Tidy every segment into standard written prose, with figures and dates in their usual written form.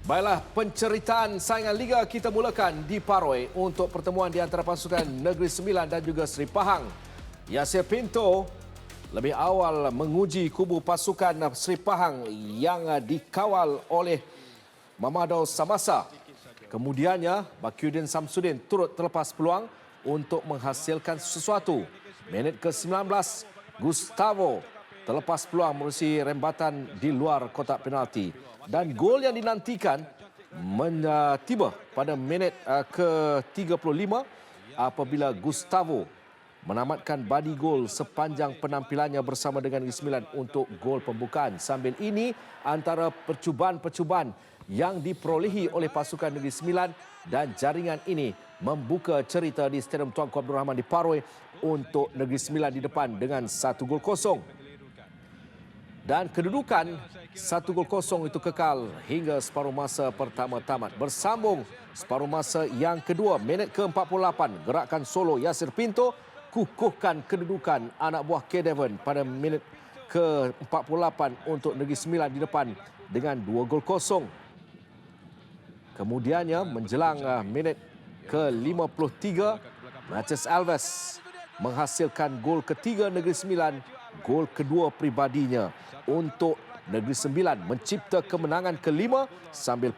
Baiklah, penceritaan saingan Liga kita mulakan di Paroi untuk pertemuan di antara pasukan Negeri Sembilan dan juga Seri Pahang. Yasir Pinto lebih awal menguji kubu pasukan Seri Pahang yang dikawal oleh Mamadou Samasa. Kemudiannya, Bakyudin Samsudin turut terlepas peluang untuk menghasilkan sesuatu. Minit ke-19, Gustavo terlepas peluang menerusi rembatan di luar kotak penalti. Dan gol yang dinantikan tiba pada minit ke-35 apabila Gustavo menamatkan badi gol sepanjang penampilannya bersama dengan Negeri Sembilan untuk gol pembukaan. Sambil ini antara percubaan-percubaan yang diperolehi oleh pasukan Negeri Sembilan dan jaringan ini membuka cerita di Stadium Tuanku Abdul Rahman di Paroi untuk Negeri Sembilan di depan dengan 1 gol kosong. Dan kedudukan 1 gol kosong itu kekal hingga separuh masa pertama tamat. Bersambung separuh masa yang kedua, minit ke-48, gerakan solo Yasir Pinto kukuhkan kedudukan anak buah K. Devon pada minit ke-48 untuk Negeri Sembilan di depan dengan 2 gol kosong. Kemudiannya menjelang minit ke-53, Matias Alves menghasilkan gol ketiga Negeri Sembilan, gol kedua pribadinya untuk Negeri Sembilan mencipta kemenangan kelima sambil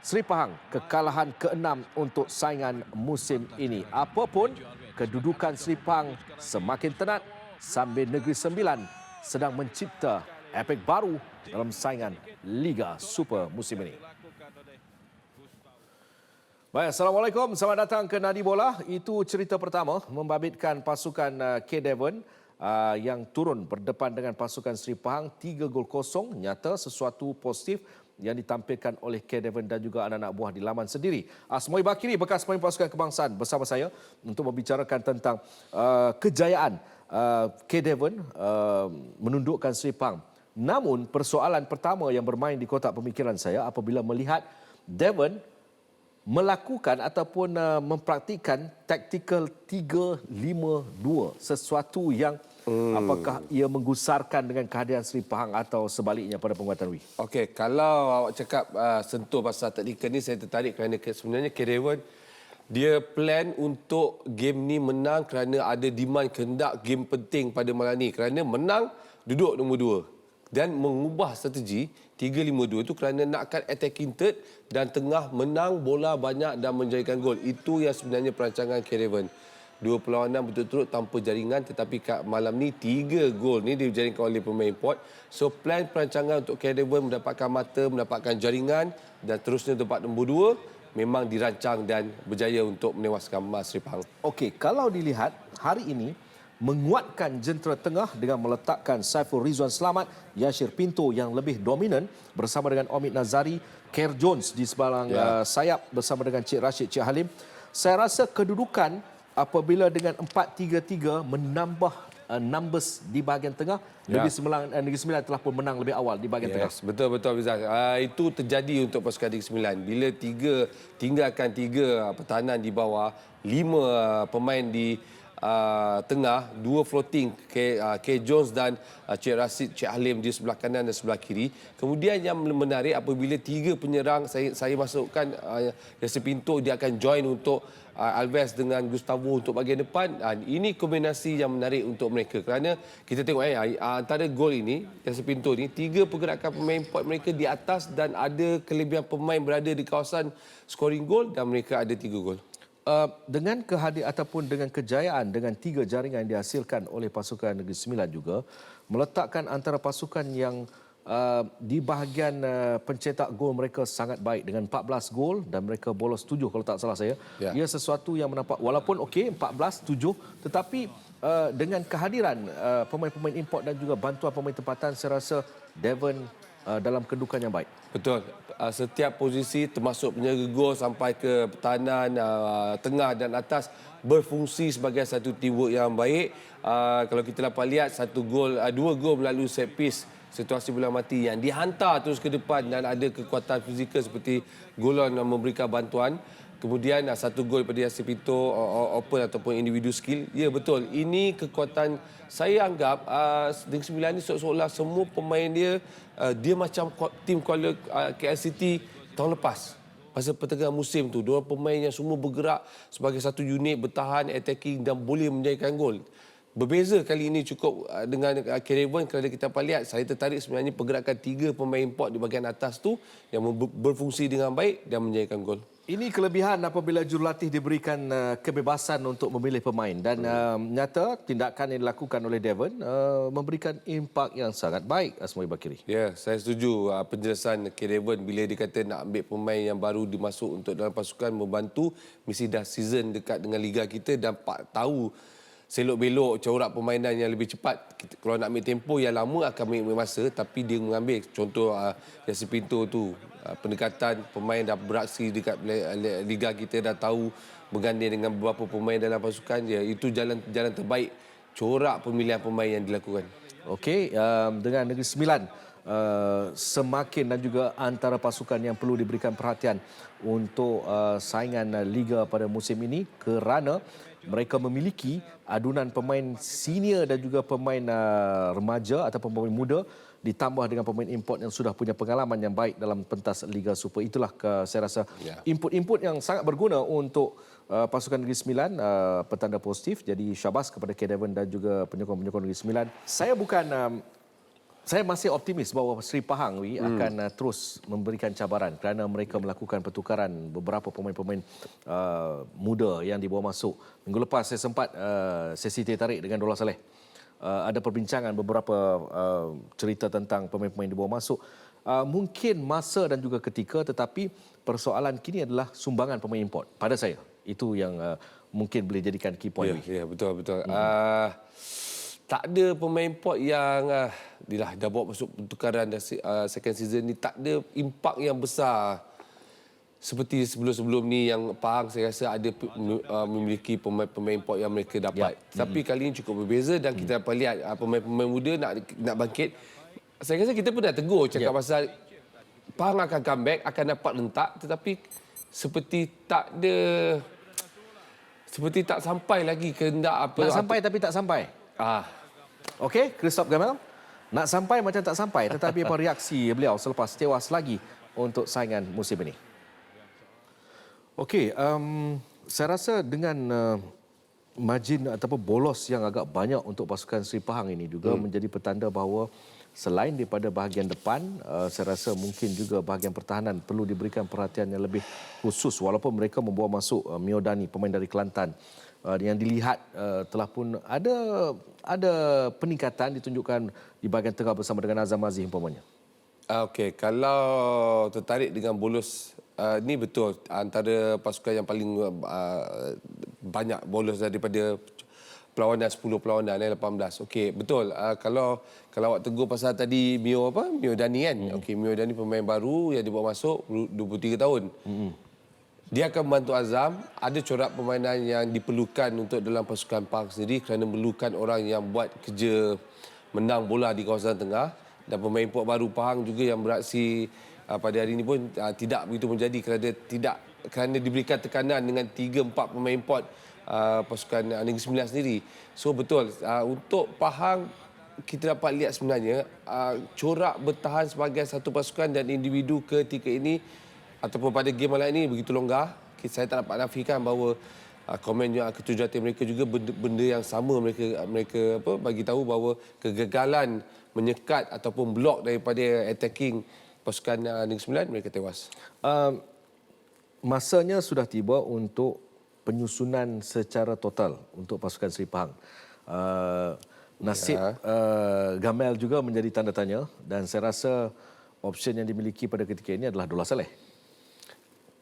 Seri Pahang kekalahan ke-6 untuk saingan musim ini. Apapun, kedudukan Seri Pahang semakin tenat sambil Negeri Sembilan sedang mencipta epik baru dalam saingan Liga Super musim ini. Baik, Assalamualaikum. Selamat datang ke Nadi Bola. Itu cerita pertama membabitkan pasukan K. Devon yang turun berdepan dengan pasukan Seri Pahang 3 gol kosong. Nyata sesuatu positif yang ditampilkan oleh K. Devon dan juga anak-anak buah di laman sendiri. Asmoi Bakiri, bekas pemain pasukan kebangsaan, bersama saya untuk membicarakan tentang kejayaan K. Devon menundukkan Seri Pahang. Namun persoalan pertama yang bermain di kotak pemikiran saya apabila melihat Devon melakukan ataupun mempraktikkan taktikal 3-5-2, sesuatu yang apakah ia menggusarkan dengan kehadiran Seri Pahang atau sebaliknya pada penguatan Wih? Okey, kalau awak cakap sentuh pasal taktikal ni, saya tertarik kerana sebenarnya K. Devon dia plan untuk game ni menang kerana ada demand kehendak game penting pada malam ni, kerana menang duduk nombor 2 dan mengubah strategi 3-5-2 itu kerana nakkan attacking third dan tengah menang bola banyak dan menjadikan gol. Itu yang sebenarnya perancangan K. Devon. 2 perlawanan berturut-turut tanpa jaringan, tetapi kat malam ni 3 gol ni dijaringkan oleh pemain import. So plan perancangan untuk K. Devon mendapatkan mata, mendapatkan jaringan dan terusnya tempat nombor 2 memang dirancang dan berjaya untuk menewaskan Seri Pahang. Okey, kalau dilihat hari ini menguatkan jentera tengah dengan meletakkan Saiful Rizwan Selamat, Yasir Pinto yang lebih dominan bersama dengan Omid Nazari, Kerr Jones di sebelah sayap bersama dengan Cik Rashid, Cik Halim. Saya rasa kedudukan apabila dengan 4-3-3 menambah numbers di bahagian tengah, Negeri Sembilan telah pun menang lebih awal di bahagian tengah. Betul Rizal. Itu terjadi untuk pasukan Negeri Sembilan. Bila tinggalkan 3 pertahanan di bawah, 5 pemain di tengah, 2 floating K. Jones dan Cik Rashid, Cik Halim di sebelah kanan dan sebelah kiri. Kemudian yang menarik apabila 3 penyerang saya masukkan Yasir Pinto, dia akan join untuk Alves dengan Gustavo untuk bahagian depan. Ini kombinasi yang menarik untuk mereka kerana kita tengok antara gol ini, Yasir Pinto ni, 3 pergerakan pemain import mereka di atas dan ada kelebihan pemain berada di kawasan scoring gol dan mereka ada 3 gol. Dengan kehadiran ataupun dengan kejayaan dengan 3 jaringan yang dihasilkan oleh pasukan Negeri Sembilan juga meletakkan antara pasukan yang di bahagian pencetak gol mereka sangat baik dengan 14 gol dan mereka bolos 7 kalau tak salah saya. Ia sesuatu yang menampak walaupun okey 14-7 tetapi dengan kehadiran pemain-pemain import dan juga bantuan pemain tempatan, saya rasa Devon dalam kedudukan yang baik. Betul. Setiap posisi termasuk penjaga gol sampai ke pertahanan tengah dan atas berfungsi sebagai satu teamwork yang baik. Kalau kita dapat lihat 2 gol melalui set piece, situasi bola mati yang dihantar terus ke depan dan ada kekuatan fizikal seperti Golon memberikan bantuan. Kemudian 1 gol daripada Yasir Pinto, open ataupun individu skill. Ya betul, ini kekuatan. Saya anggap Negeri Sembilan ni seolah-olah semua pemain dia macam tim KL City tahun lepas. Masa pertengahan musim tu, dua pemain yang semua bergerak sebagai satu unit, bertahan, attacking dan boleh menjadikan gol. Berbeza kali ini cukup dengan Caravan kerana kita dapat lihat, saya tertarik sebenarnya pergerakan 3 pemain import di bahagian atas tu yang berfungsi dengan baik dan menjadikan gol. Ini kelebihan apabila jurulatih diberikan kebebasan untuk memilih pemain dan nyata tindakan yang dilakukan oleh Devon memberikan impak yang sangat baik, Asmoi Bakiri. Ya, saya setuju penjelasan Caravan bila dia kata nak ambil pemain yang baru dimasuk untuk dalam pasukan membantu mesti dah season dekat dengan liga kita dan tahu selok-belok corak permainan yang lebih cepat. Kalau nak ambil tempoh yang lama akan ambil masa, tapi dia mengambil contoh Yasir Pinto tu, pendekatan pemain dah beraksi dekat liga kita, dah tahu berganding dengan beberapa pemain dalam pasukan dia. Itu jalan terbaik corak pemilihan pemain yang dilakukan. Okey, dengan Negeri Sembilan semakin dan juga antara pasukan yang perlu diberikan perhatian untuk saingan liga pada musim ini kerana mereka memiliki adunan pemain senior dan juga pemain remaja ataupun pemain muda ditambah dengan pemain import yang sudah punya pengalaman yang baik dalam pentas Liga Super. Itulah saya rasa input-input yang sangat berguna untuk pasukan Negeri Sembilan, petanda positif. Jadi syabas kepada Devon dan juga penyokong-penyokong Negeri Sembilan. Saya masih optimis bahawa Seri Pahang akan terus memberikan cabaran kerana mereka melakukan pertukaran beberapa pemain-pemain muda yang dibawa masuk. Minggu lepas saya sempat sesi teh tarik dengan Dola Saleh. Ada perbincangan beberapa cerita tentang pemain-pemain dibawa masuk. Mungkin masa dan juga ketika, tetapi persoalan kini adalah sumbangan pemain import pada saya. Itu yang mungkin boleh jadikan key point. Ya, betul. Tak ada pemain import yang dah bawa masuk pertukaran second season ni, tak ada impak yang besar seperti sebelum-sebelum ni yang Pahang saya rasa ada memiliki pemain import yang mereka dapat. Tapi kali ini cukup berbeza dan kita dapat lihat pemain-pemain muda nak bangkit. Saya rasa kita pernah tegur cakap pasal Pahang akan comeback, akan dapat rentak, tetapi seperti tak sampai lagi kehendak apa. Nak sampai tapi tak sampai. Okey, Christoph Gamal. Nak sampai macam tak sampai, tetapi apa reaksi beliau selepas tewas lagi untuk saingan musim ini? Okey, saya rasa dengan margin ataupun bolos yang agak banyak untuk pasukan Seri Pahang ini juga menjadi petanda bahawa selain daripada bahagian depan, saya rasa mungkin juga bahagian pertahanan perlu diberikan perhatian yang lebih khusus walaupun mereka membawa masuk Mio Dani, pemain dari Kelantan. Yang dilihat telah pun ada peningkatan ditunjukkan di bahagian tengah bersama dengan Azam Aziz umpamanya. Okey, kalau tertarik dengan bolos ni betul, antara pasukan yang paling banyak bolos daripada perlawanan 10 perlawanan 18. Okey, betul. Kalau awak tegur pasal tadi Mio Dani kan. Okey, Mio Dani pemain baru yang dibawa masuk 23 tahun. Dia akan membantu Azam. Ada corak permainan yang diperlukan untuk dalam pasukan Pahang sendiri kerana memerlukan orang yang buat kerja menang bola di kawasan tengah. Dan pemain import baru Pahang juga yang beraksi pada hari ini pun tidak begitu menjadi kerana diberikan tekanan dengan 3-4 pemain import pasukan Negeri Sembilan sendiri. So betul, untuk Pahang kita dapat lihat sebenarnya corak bertahan sebagai satu pasukan dan individu ketika ini ataupun pada game malam ini begitu longgar. Saya tak dapat nafikan bahawa komen ketujuh hati mereka juga benda yang sama mereka bagi tahu bahawa kegagalan menyekat ataupun blok daripada attacking pasukan Negeri Sembilan mereka tewas. Masanya sudah tiba untuk penyusunan secara total untuk pasukan Seri Pahang. Nasib Gamal juga menjadi tanda tanya dan saya rasa option yang dimiliki pada ketika ini adalah Dola Saleh.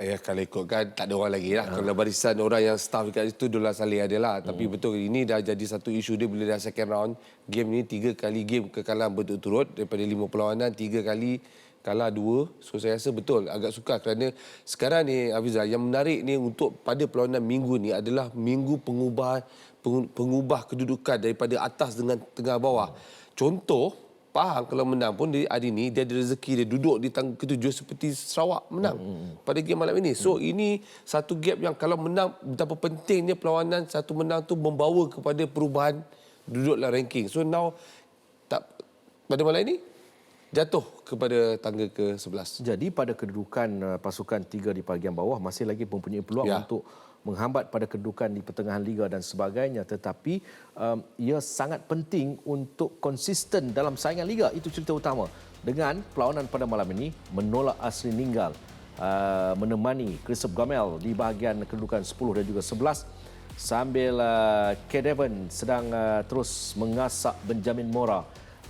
Ya, kalau ikutkan tak ada orang lagi lah. Kalau barisan orang yang staff dekat situ Dola Saleh adalah. Tapi betul ini dah jadi satu isu dia bila dah second round. Game ni 3 kali game kekalahan berturut-turut daripada 5 perlawanan, 3 kali kalah 2. So saya rasa betul agak sukar kerana sekarang ni Hafizah yang menarik ni untuk pada perlawanan minggu ni adalah minggu pengubah kedudukan daripada atas dengan tengah bawah. Contoh Pahang kalau menang pun hari ini dia ada rezeki dia duduk di tangga ke-7 seperti Sarawak menang pada game malam ini. So ini satu gap yang kalau menang betapa pentingnya perlawanan satu menang tu membawa kepada perubahan duduk dalam ranking. So now pada malam ini jatuh kepada tangga ke-11. Jadi pada kedudukan pasukan 3 di bahagian bawah masih lagi mempunyai peluang untuk menghambat pada kedudukan di pertengahan liga dan sebagainya, tetapi ia sangat penting untuk konsisten dalam saingan liga. Itu cerita utama. Dengan perlawanan pada malam ini menolak Asri Ninggal menemani Christophe Gamel di bahagian kedudukan 10 dan juga 11, sambil Kedevan sedang terus mengasak Benjamin Mora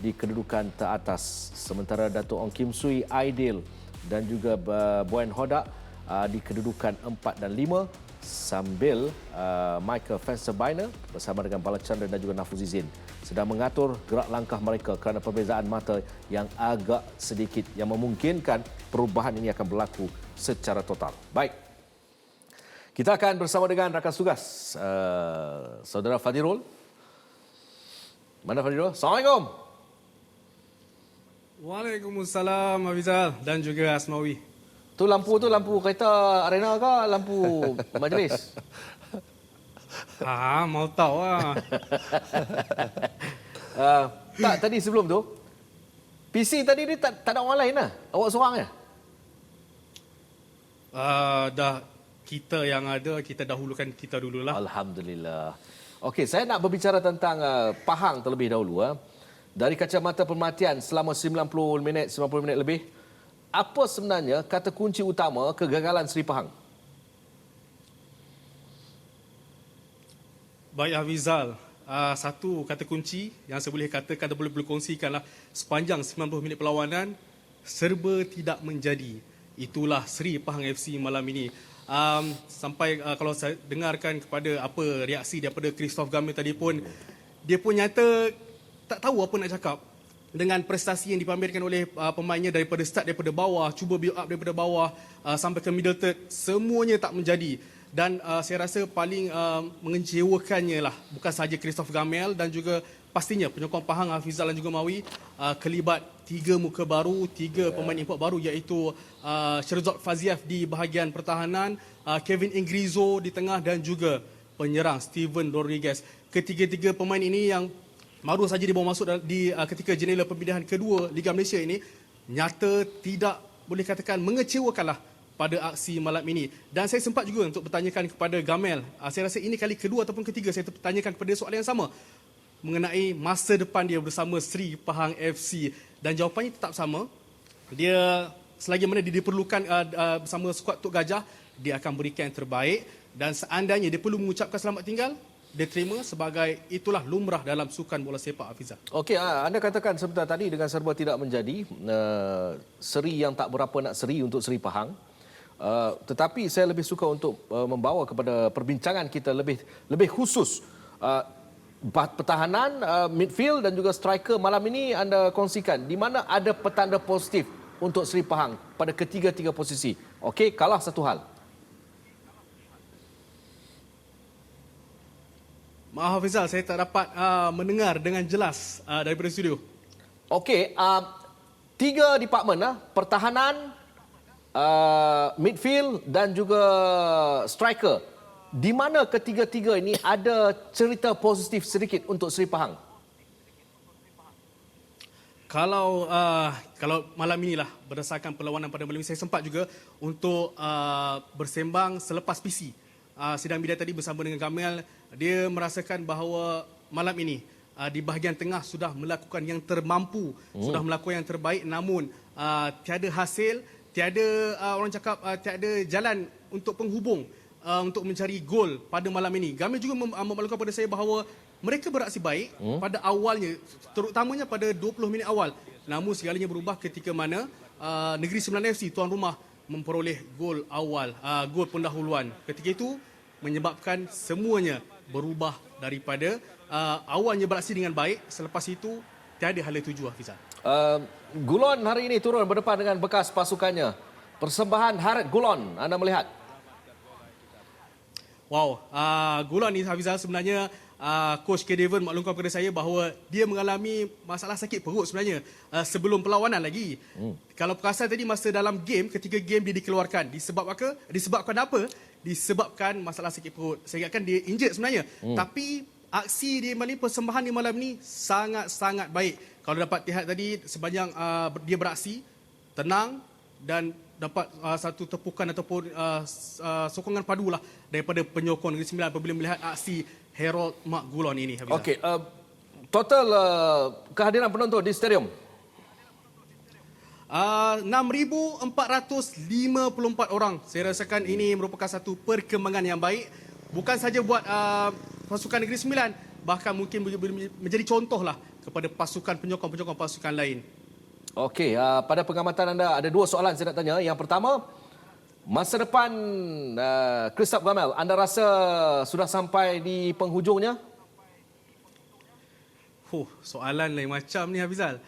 di kedudukan teratas, sementara Dato' Ong Kim Sui, Aidil dan juga Boyan Hodak di kedudukan 4 dan 5, sambil Michael Fensterbeiner bersama dengan Balachandran dan juga Nafuzizin sedang mengatur gerak langkah mereka kerana perbezaan mata yang agak sedikit, yang memungkinkan perubahan ini akan berlaku secara total. Baik, kita akan bersama dengan rakan tugas Saudara Fadirul. Mana Fadirul? Assalamualaikum. Waalaikumsalam Hafizal dan juga Asmawi. Tu lampu kereta arena ke lampu majlis? Mau tahu ah. Tak, tadi sebelum tu PC tadi ni tak ada orang lain lah. Awak seorang je? Dah kita yang ada, kita dahulukan kita dululah. Alhamdulillah. Okey, saya nak berbicara tentang Pahang terlebih dahulu. Dari kacamata pemerhatian selama 90 minit lebih, apa sebenarnya kata kunci utama kegagalan Seri Pahang? Baik Hafizal, satu kata kunci yang saya boleh katakan dan boleh berkongsikanlah sepanjang 90 minit perlawanan serba tidak menjadi. Itulah Seri Pahang FC malam ini. Sampai kalau saya dengarkan kepada apa reaksi daripada Christophe Gamel tadi pun, dia pun nyata tak tahu apa nak cakap dengan prestasi yang dipamerkan oleh pemainnya daripada start, daripada bawah, cuba build up daripada bawah sampai ke middle third, semuanya tak menjadi. Dan saya rasa paling mengecewakannya lah bukan sahaja Christophe Gamel dan juga pastinya penyokong Pahang, Hafizal dan juga Mawi, kelibat 3 muka baru, 3 pemain import baru, iaitu Sherzod Faziev di bahagian pertahanan, Kevin Ingrizo di tengah dan juga penyerang Steven Rodriguez. Ketiga-tiga pemain ini yang baru saja dibawa masuk di ketika jendela pembinaan kedua Liga Malaysia ini, nyata tidak boleh katakan mengecewakanlah pada aksi malam ini. Dan saya sempat juga untuk bertanyakan kepada Gamel, saya rasa ini kali kedua ataupun ketiga saya bertanyakan kepada soalan yang sama mengenai masa depan dia bersama Seri Pahang FC, dan jawapannya tetap sama. Dia selagi mana dia diperlukan bersama skuad Tok Gajah, dia akan berikan yang terbaik, dan seandainya dia perlu mengucapkan selamat tinggal, dia terima sebagai itulah lumrah dalam sukan bola sepak, Hafizah. Okey, anda katakan sebentar tadi dengan serba tidak menjadi, seri yang tak berapa nak seri untuk Seri Pahang. Tetapi saya lebih suka untuk membawa kepada perbincangan kita lebih khusus pertahanan, midfield dan juga striker malam ini anda kongsikan di mana ada petanda positif untuk Seri Pahang pada ketiga-tiga posisi. Okey, kalah satu hal. Maaf Hafizal, saya tak dapat mendengar dengan jelas daripada studio. Okey, 3 department, pertahanan, midfield dan juga striker. Di mana ketiga-tiga ini ada cerita positif sedikit untuk Seri Pahang? Kalau malam inilah berdasarkan perlawanan pada malam ini, saya sempat juga untuk bersembang selepas PC. Sidang media tadi bersama dengan Gamel, dia merasakan bahawa malam ini di bahagian tengah sudah melakukan yang termampu, sudah melakukan yang terbaik, namun tiada hasil, tiada orang cakap tiada jalan untuk penghubung untuk mencari gol pada malam ini. Gamel juga memaklumkan kepada saya bahawa mereka beraksi baik pada awalnya, terutamanya pada 20 minit awal. Namun segalanya berubah ketika mana Negeri Sembilan FC tuan rumah memperoleh gol awal, gol pendahuluan. Ketika itu menyebabkan semuanya berubah daripada awalnya beraksi dengan baik, selepas itu tiada hala tuju, Hafizah. Gulon hari ini turun berdepan dengan bekas pasukannya. Persembahan Harit Gulon, anda melihat? Wow, Gulon ni Hafizah sebenarnya Coach Kedevan maklumkan kepada saya bahawa dia mengalami masalah sakit perut sebenarnya sebelum perlawanan lagi. Kalau perasan tadi masa dalam game, ketika game dia dikeluarkan. Disebabkan apa? Disebabkan masalah sakit perut. Saya ingatkan dia injured sebenarnya. Tapi aksi di malam ni, persembahan di malam ni sangat-sangat baik. Kalau dapat lihat tadi sepanjang dia beraksi tenang dan dapat satu tepukan ataupun sokongan padulah daripada penyokong Negeri Sembilan apabila melihat aksi Harold Mak Gulon ini. Hafizah. Okey, total kehadiran penonton di stadium. 6,454 orang. Saya rasakan ini merupakan satu perkembangan yang baik. Bukan saja buat pasukan Negeri Sembilan, bahkan mungkin menjadi contohlah kepada pasukan penyokong-penyokong pasukan lain. Okey, pada pengamatan anda ada dua soalan saya nak tanya. Yang pertama, masa depan Christophe Gamel, anda rasa sudah sampai di penghujungnya? Soalan lain macam ni Hafizal.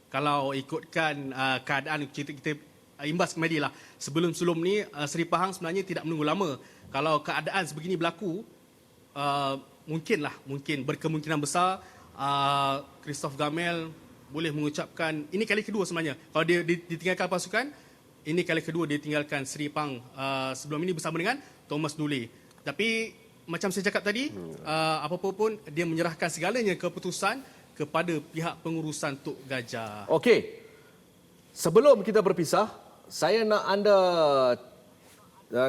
Kalau ikutkan keadaan kita imbas kemari lah. Sebelum ni Seri Pahang sebenarnya tidak menunggu lama. Kalau keadaan sebegini berlaku, mungkin berkemungkinan besar Christophe Gamel boleh mengucapkan, ini kali kedua sebenarnya. Kalau dia ditinggalkan pasukan, ini kali kedua dia tinggalkan Seri Pahang. Sebelum ini bersama dengan Thomas Dule. Tapi macam saya cakap tadi, apa-apa pun dia menyerahkan segalanya keputusan kepada pihak pengurusan Tok Gajah. Okey. Sebelum kita berpisah, saya nak anda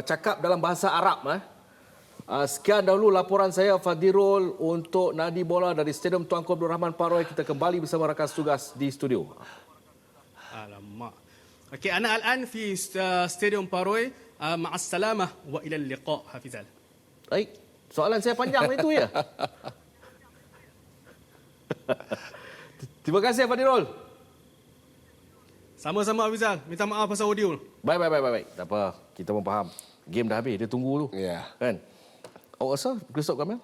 cakap dalam bahasa Arab. Sekian dahulu laporan saya, Fadhirul, untuk Nadi Bola dari Stadium Tuanku Abdul Rahman Paroi. Kita kembali bersama rakan tugas di studio. Alamak. Okey, ana al-an fi Stadium Paroi. Ma'as salamah wa ila al-liqa, Hafizal. Baik. Soalan saya panjang itu ya. Terima kasih Fadhirul. Sama-sama Hafizal. Minta maaf pasal audio. Baik. Tak apa. Kita pun faham. Game dah habis. Dia tunggu tu. Ya. Kan? Awak rasa Christophe Gamel?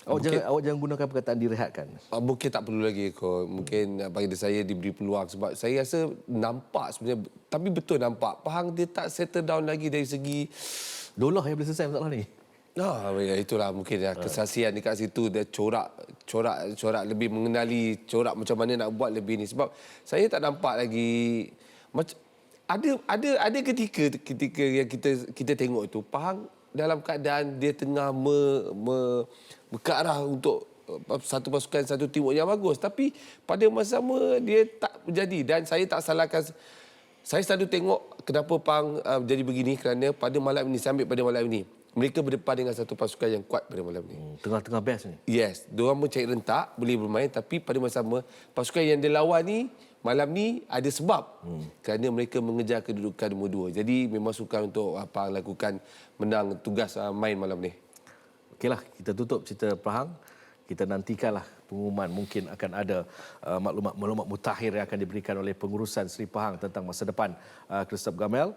Awak jangan gunakan perkataan direhatkan. Mungkin tak perlu lagi kot. Mungkin bagi saya diberi peluang sebab saya rasa nampak sebenarnya, tapi betul nampak Pahang dia tak settle down lagi dari segi Dolah yang boleh selesai masalah ni. ya itulah mungkin ya kesaksian dekat situ, dia corak lebih mengenali corak macam mana nak buat lebih ni, sebab saya tak nampak lagi macam ada ketika yang kita tengok tu Pahang dalam keadaan dia tengah ke arah untuk satu pasukan, satu teamwork yang bagus, tapi pada masa sama dia tak menjadi. Dan saya tak salahkan, saya selalu tengok kenapa Pahang jadi begini kerana pada malam ini, saya ambil pada malam ini, mereka berdepan dengan satu pasukan yang kuat pada malam ini. Tengah-tengah best ni. Yes, diorang mencari rentak, boleh bermain, tapi pada masa sama pasukan yang dia lawan ni malam ni ada sebab kerana mereka mengejar kedudukan nombor 2. Jadi memang sukar untuk Pahang lakukan menang tugas main malam ni. Okeylah, kita tutup cerita Pahang. Kita nantikanlah pengumuman. Mungkin akan ada maklumat mutakhir yang akan diberikan oleh pengurusan Seri Pahang tentang masa depan Christophe Gamel.